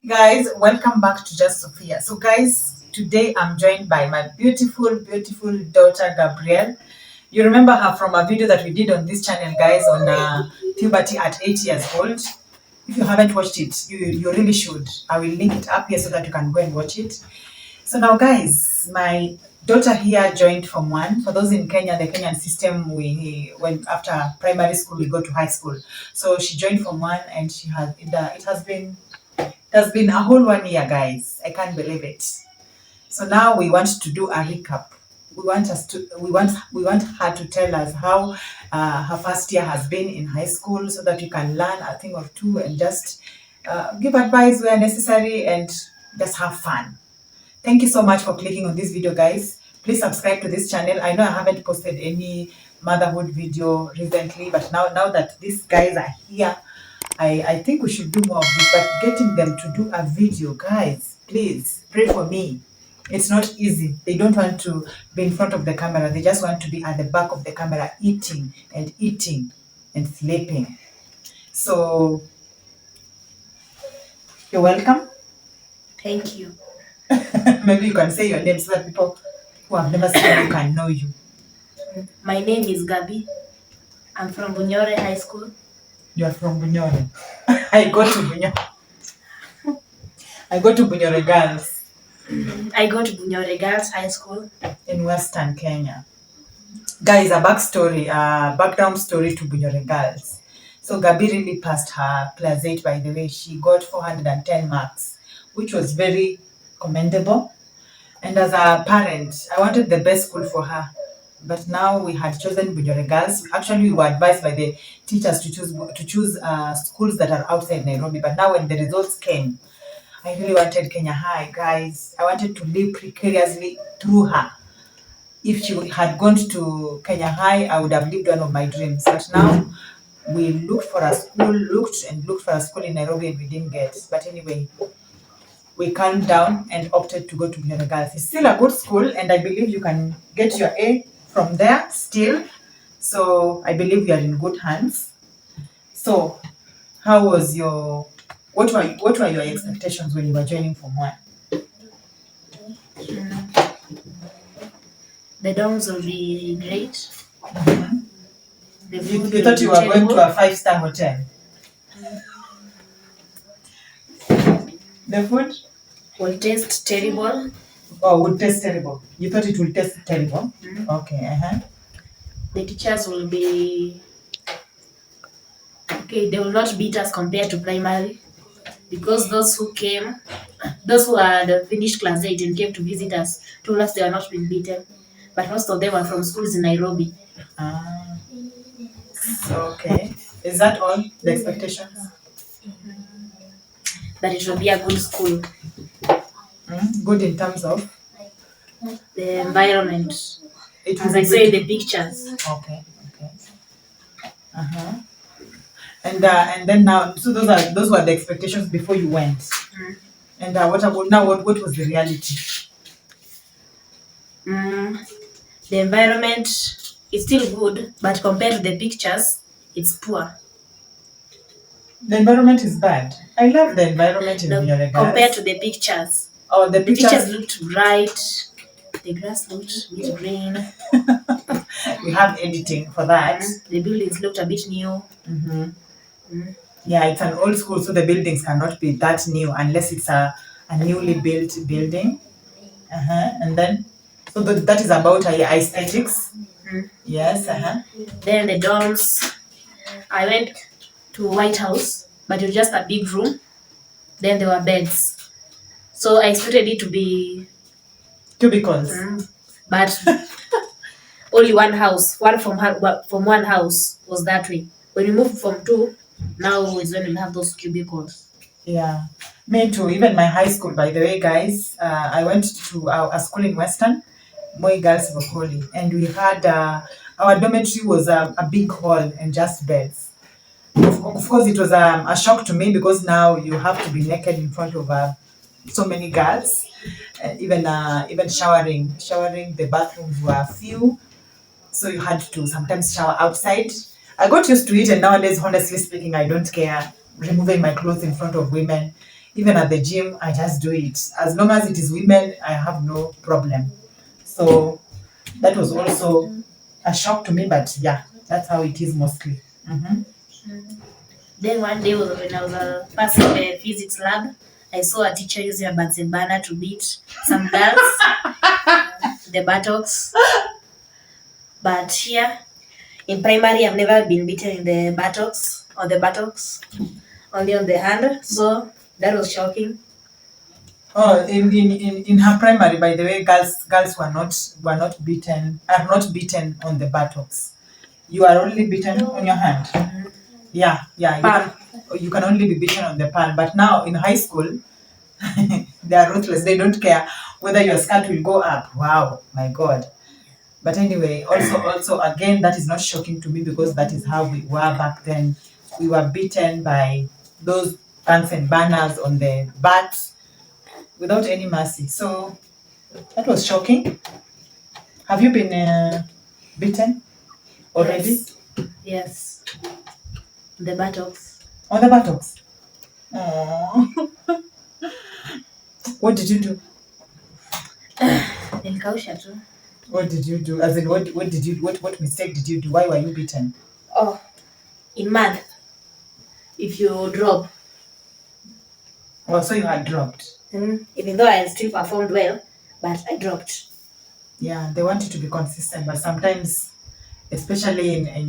Guys, welcome back to Just Sophia. So guys, today I'm joined by my beautiful daughter Gabrielle. You remember her from a video that we did on this channel, guys, on puberty at 8 years old. If you haven't watched it, you really should. I will link it up here so that you can go and watch it. So now guys, my daughter here joined from one. For those in Kenya, the Kenyan system, we went after primary school, we go to high school. So she joined from one, and she has it has been a whole 1 year, guys. I can't believe it. So now we want to do a recap. We want her to tell us how her first year has been in high school, so that you can learn a thing or two and just give advice where necessary and just have fun. Thank you so much for clicking on this video, guys. Please subscribe to this channel. I know I haven't posted any motherhood video recently, but now that these guys are here, I think we should do more of this, but getting them to do a video, guys, please pray for me. It's not easy. They don't want to be in front of the camera. They just want to be at the back of the camera eating and sleeping. So you're welcome. Thank you. Maybe you can say your name so that people who have never seen you can know you. My name is Gabby. I'm from Bunyore High School. You are from Bunyore. I go to Bunyore Girls I go to Bunyore Girls High School. in Western Kenya. Guys, a background story to Bunyore Girls. So Gabi really passed her class 8, by the way. She got 410 marks, which was very commendable. And as a parent, I wanted the best school for her. But now we had chosen Bunyore Girls. Actually, we were advised by the teachers to choose schools that are outside Nairobi. But now when the results came, I really wanted Kenya High, guys. I wanted to live precariously through her. If she had gone to Kenya High, I would have lived one of my dreams. But now we looked for a school in Nairobi, and we didn't get. But anyway, we calmed down and opted to go to Bunyore Girls. It's still a good school, and I believe you can get your A from there still. So I believe we are in good hands. So how was what were your expectations when you were joining Form 1? The dorms will be great. Mm-hmm. The food You thought you were going to a 5-star hotel. The food will taste terrible. would taste terrible. You thought it would taste terrible? Mm. Okay. The teachers will be okay. They will not beat us compared to primary, because those who had finished class 8 and came to visit us told us they are not being beaten. But most of them are from schools in Nairobi. Okay. Is that all the expectations? That it will be a good school. Good in terms of the environment. As I say, the pictures. Okay. And then now, so those were the expectations before you went. And what about now? What was the reality? The environment is still good, but compared to the pictures, it's poor. The environment is bad. I love the environment in Bunyore Girls. Compared to the pictures. Oh, the pictures looked bright. The grass looked a bit green. We have editing for that. The buildings looked a bit new. Yeah, it's an old school, so the buildings cannot be that new unless it's a newly built building. And then, so that is about aesthetics. Yes. Then the dorms. I went to White House, but it was just a big room. Then there were beds. So I expected it to be cubicles. But only one house. One from one house was that way. When we moved from 2, now is when we have those cubicles. Yeah, me too. Even my high school, by the way, guys. I went to a school in Western, Moi Girls Vokoli, and we had our dormitory was a big hall and just beds. Of course, it was a shock to me, because now you have to be naked in front of so many girls. Even showering, the bathrooms were few, so you had to sometimes shower outside. I got used to it, and nowadays, honestly speaking, I don't care removing my clothes in front of women. Even at the gym, I just do it. As long as it is women, I have no problem. So that was also a shock to me, but yeah, that's how it is mostly. Mhm. Then one day when I was passing the physics lab, I saw a teacher using a Bunsen burner to beat some girls, the buttocks. But here in primary, I've never been beaten in the buttocks or the buttocks, only on the hand. So that was shocking. Oh, in her primary, by the way, girls were not beaten, are not beaten on the buttocks. You are only beaten on your hand. Yeah. You can only be beaten on the palm. But now in high school, they are ruthless. They don't care whether your skirt will go up. Wow, my God. But anyway, also again, that is not shocking to me because that is how we were back then. We were beaten by those pants and banners on the butt without any mercy. So that was shocking. Have you been beaten already? Yes. The buttocks. On the buttocks? Aww. What did you do? Nilikausha tu. What did you do? As in, what mistake did you do? Why were you beaten? Oh, in math, if you drop, Oh, so you had dropped. even though I still performed well, but I dropped. Yeah, they want you to be consistent, but sometimes, especially in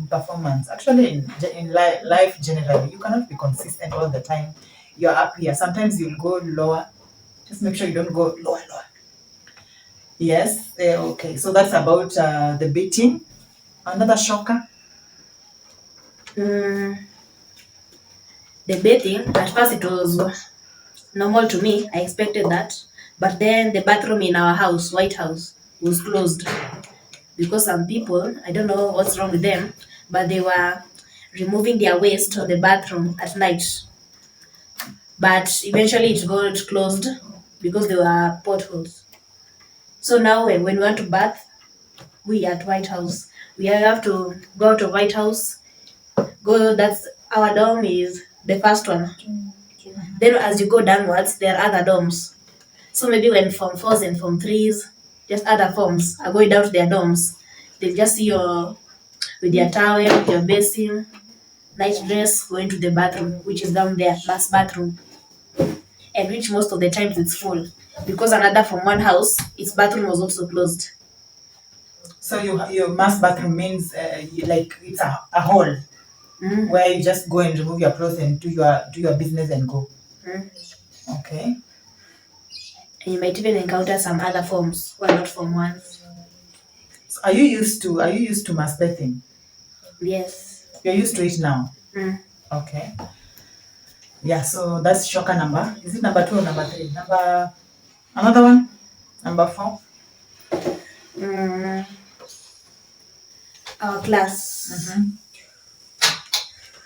performance, actually in life generally, you cannot be consistent all the time. You're up here. Sometimes you'll go lower. Just make sure you don't go lower, lower. Yes. Okay. So that's about the beating. Another shocker. The bathing, at first it was normal to me. I expected that. But then the bathroom in our house, White House, was closed because some people, I don't know what's wrong with them, but they were removing their waste on the bathroom at night. But eventually it got closed because there were potholes. So now when we want to bath, we at White House, we have to go to White House. Go. That's our dorm is the first one. Then as you go downwards, there are other dorms. So maybe when form fours and form threes, just other forms are going down to their dorms, they just see you with your towel, your basin, night dress, going to the bathroom, which is down there, mass bathroom, and which most of the times it's full because another from one house, its bathroom was also closed. So your mass bathroom means like it's a hole where you just go and remove your clothes and do your business and go. Okay. And you might even encounter some other forms who are not form ones. So are you used to mass bathing? Yes. You're used to it now. Okay. Yeah. So that's shocker number. Is it number 2 or number 3? Another one. Number 4. Our class.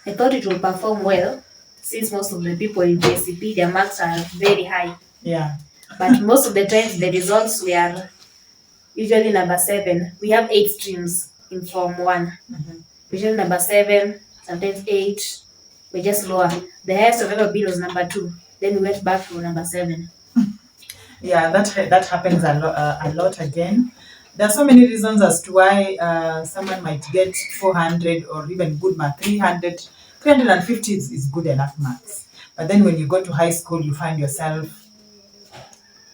I thought it would perform well since most of the people in KCP, their marks are very high. Yeah. But most of the times the results were usually number 7. We have 8 streams in Form 1. Usually number 7, sometimes 8. We're just lower. The highest I've ever been was number 2. Then we went back to number 7. Yeah, that happens a lot again. There are so many reasons as to why someone might get 400 or even good mark 300. 350 is good enough marks. But then when you go to high school, you find yourself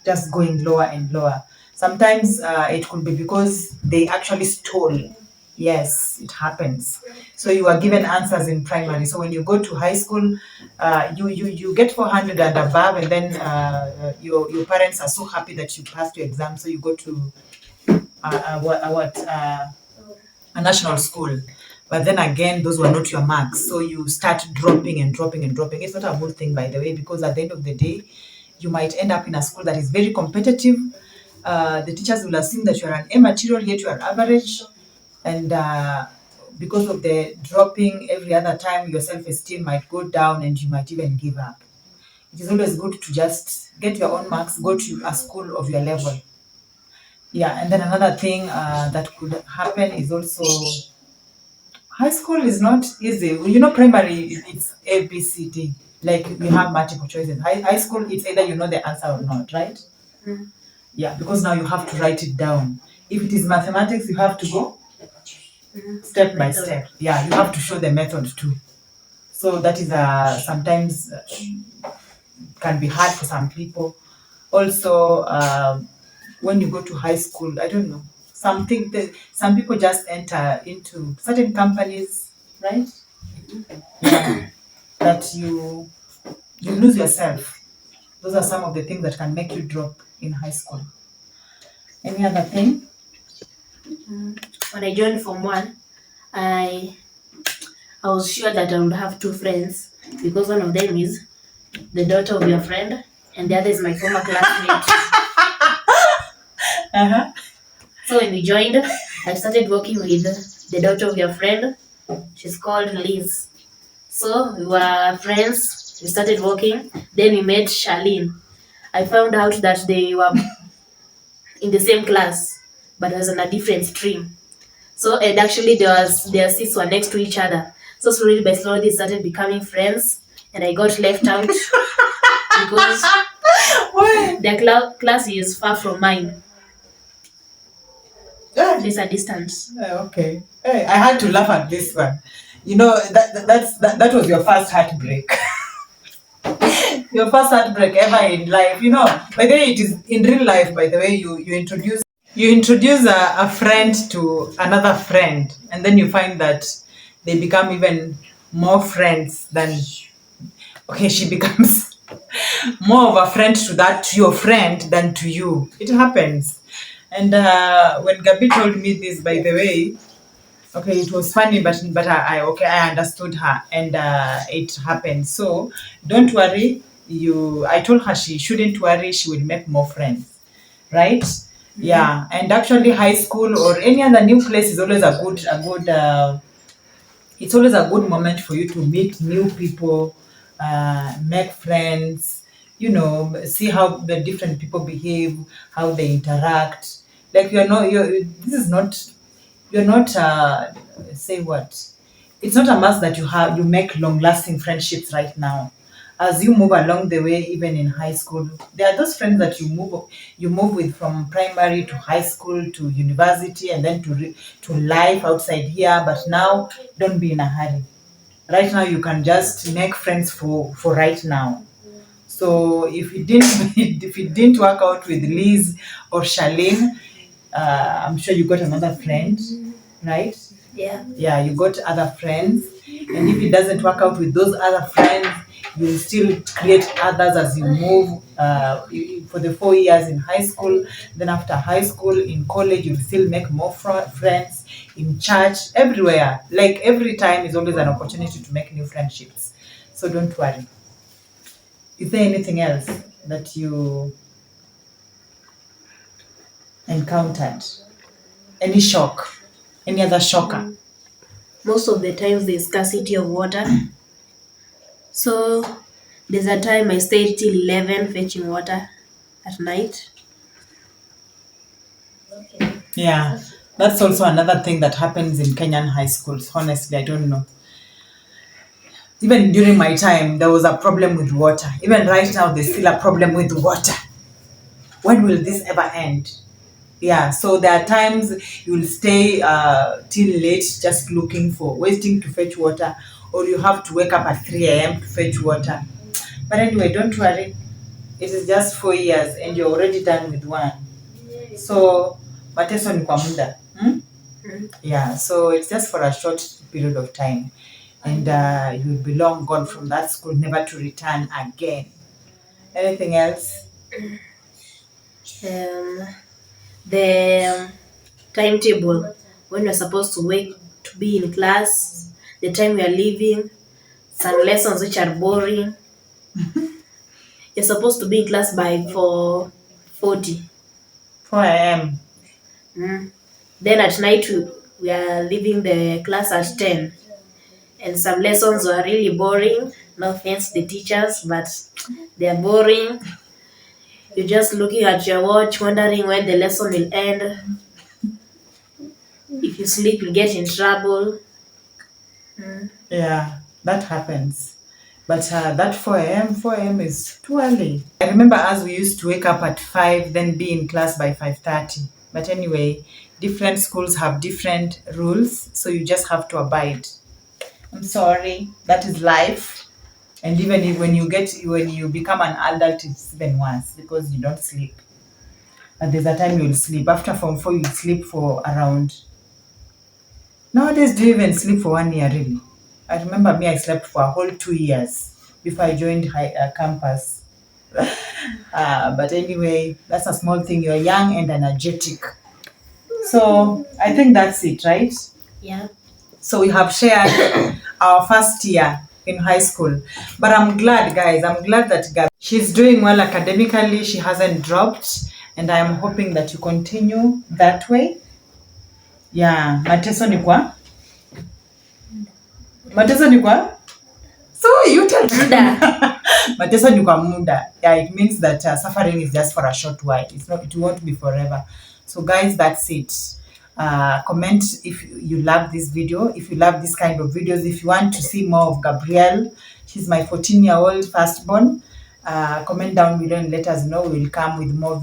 just going lower and lower. Sometimes it could be because they actually stole. Yes, it happens. So you are given answers in primary. So when you go to high school, you get 400 and above, and then your parents are so happy that you passed your exam. So you go to a national school. But then again, those were not your marks. So you start dropping and dropping and dropping. It's not a good thing, by the way, because at the end of the day, you might end up in a school that is very competitive. The teachers will assume that you're an A material, yet you are average. And because of the dropping every other time, your self-esteem might go down and you might even give up. It is always good to just get your own marks, go to a school of your level. Yeah, and then another thing that could happen is also high school is not easy. Primary it's A, B, C, D. Like we have multiple choices. High school, it's either you know the answer or not, right? Mm. Yeah, because now you have to write it down. If it is mathematics, you have to go step by Method. step. Yeah, you have to show the method too. So that is sometimes can be hard for some people. Also, when you go to high school, I don't know, something that some people just enter into certain companies, right? Yeah, that you lose yourself. Those are some of the things that can make you drop in high school. Any other thing? When I joined Form 1, I I was sure that I would have two friends because one of them is the daughter of your friend and the other is my former classmate. Uh-huh. So when we joined, I started working with the daughter of your friend. She's called Liz. So we were friends. We started working. Then we met Charlene. I found out that they were in the same class, but was on a different stream. So and actually their seats were next to each other. So slowly by slowly they started becoming friends, and I got left out because Why? their class is far from mine. Yeah. There's a distance. Okay. Hey, I had to laugh at this one. You know that was your first heartbreak. Your first heartbreak ever in life. You know, by the way, it is in real life. By the way, you introduce a friend to another friend, and then you find that they become even more friends than. Okay, she becomes more of a friend to your friend than to you. It happens. And when Gabby told me this, by the way, okay, it was funny, but I understood her, and it happened. So don't worry. I told her she shouldn't worry. She will make more friends, right? Yeah, and actually, high school or any other new place is always a good. It's always a good moment for you to meet new people, make friends, see how the different people behave, how they interact. Like this is not, you're not, say what? It's not a must that you make long lasting friendships right now. As you move along the way, even in high school, there are those friends that you move with from primary to high school to university and then to life outside here. But now, don't be in a hurry. Right now, you can just make friends for right now. So if it didn't if it didn't work out with Liz or Charlene, I'm sure you got another friend, right? Yeah. Yeah, you got other friends, and if it doesn't work out with those other friends, you'll still create others as you move for the 4 years in high school. Then after high school, in college, you'll still make more friends, in church, everywhere. Like every time is always an opportunity to make new friendships. So don't worry. Is there anything else that you encountered? Any shock? Any other shocker? Most of the times there's scarcity of water. So there's a time I stayed till 11 fetching water at night. Yeah, that's also another thing that happens in Kenyan high schools. Honestly, I don't know. Even during my time, there was a problem with water. Even right now, there's still a problem with water. When will this ever end? Yeah, so there are times you'll stay till late just waiting to fetch water, or you have to wake up at 3 a.m. to fetch water. But anyway, don't worry. It is just 4 years and you're already done with one. So, mateso ni kwa muda. Yeah, so it's just for a short period of time. And you'll be long gone from that school, never to return again. Anything else? Um, the timetable when you're supposed to wake to be in class, the time we are leaving, some lessons which are boring. You're supposed to be in class by 4:40. 4 a.m. Mm. Then at night we are leaving the class at 10. And some lessons were really boring. No offense to the teachers, but they are boring. You're just looking at your watch, wondering when the lesson will end. If you sleep, you'll get in trouble. Yeah, that happens. But that 4 a.m. is too early. I remember as we used to wake up at 5, then be in class by 5:30. But anyway, different schools have different rules, so you just have to abide. I'm sorry, that is life. And even if when you become an adult, it's even worse because you don't sleep. But there's a time you'll sleep. After Form 4, you sleep for around. Nowadays, do you even sleep for 1 year really? I remember me, I slept for a whole 2 years before I joined campus. But anyway, that's a small thing. You're young and energetic. So I think that's it, right? Yeah. So we have shared our first year in high school. But I'm glad, guys. I'm glad that Gabby, she's doing well academically. She hasn't dropped. And I'm hoping that you continue that way. Yeah. Mateso ni kwa? Mateso ni kwa? So you tell Muda. Mateso ni kwa muda. Yeah, it means that suffering is just for a short while. It won't be forever. So guys, that's it. Comment if you love this video, if you love this kind of videos, if you want to see more of Gabrielle. She's my 14-year-old firstborn. Comment down below and let us know. We'll come with more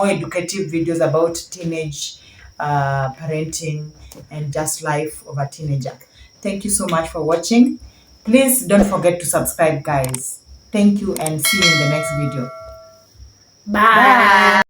educative videos about teenage parenting and just life of a teenager. Thank you so much for watching. Please don't forget to subscribe, guys. Thank you and see you in the next video. Bye.